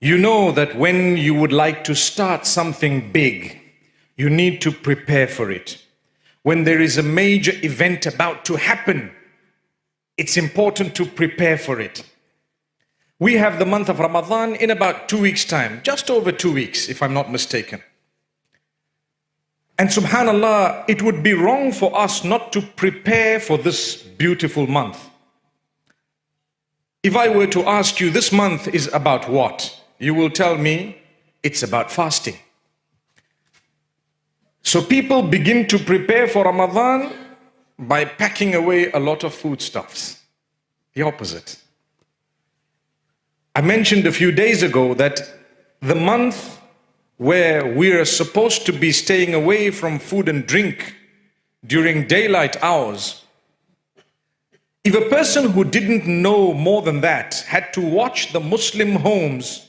You know that when you would like to start something big, you need to prepare for it. When there is a major event about to happen, it's important to prepare for it. We have the month of Ramadan in about 2 weeks' time, just over 2 weeks, if I'm not mistaken. And subhanallah, it would be wrong for us not to prepare for this beautiful month. If I were to ask you, this month is about what? You will tell me, it's about fasting. So people begin to prepare for Ramadan by packing away a lot of foodstuffs. The opposite. I mentioned a few days ago that the month where we are supposed to be staying away from food and drink during daylight hours, if a person who didn't know more than that had to watch the Muslim homes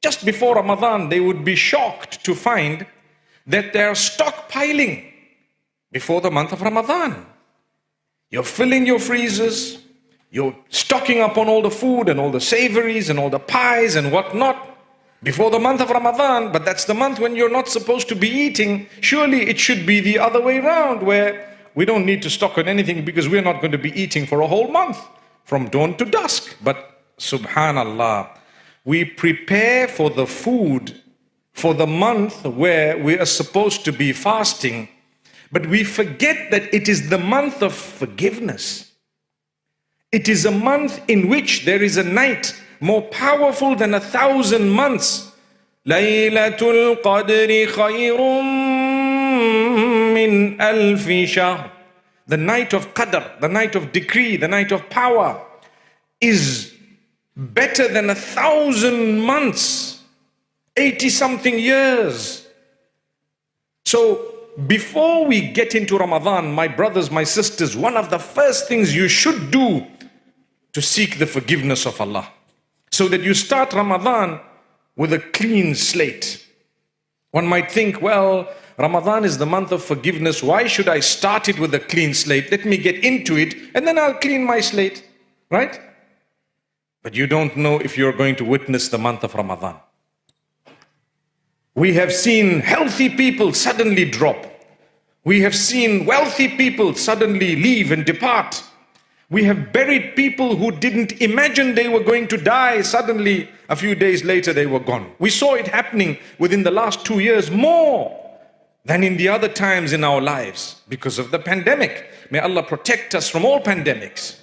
just before Ramadan, they would be shocked to find that they are stockpiling before the month of Ramadan. You're filling your freezers, you're stocking up on all the food and all the savories and all the pies and whatnot before the month of Ramadan, but that's the month when you're not supposed to be eating. Surely it should be the other way around, where we don't need to stock on anything because we're not going to be eating for a whole month from dawn to dusk. But subhanallah, we prepare for the food for the month where we are supposed to be fasting, but we forget that it is the month of forgiveness. It is a month in which there is a night more powerful than 1,000 months. Laylatul Qadri khayrun min alfi shahr. The night of Qadr, the night of decree, the night of power is better than 1,000 months, 80-something years. So before we get into Ramadan, my brothers, my sisters, one of the first things you should do to seek the forgiveness of Allah, so that you start Ramadan with a clean slate. One might think, well, Ramadan is the month of forgiveness. Why should I start it with a clean slate? Let me get into it and then I'll clean my slate, right? But you don't know if you're going to witness the month of Ramadan. We have seen healthy people suddenly drop. We have seen wealthy people suddenly leave and depart. We have buried people who didn't imagine they were going to die. Suddenly, a few days later, they were gone. We saw it happening within the last 2 years more than in the other times in our lives because of the pandemic. May Allah protect us from all pandemics.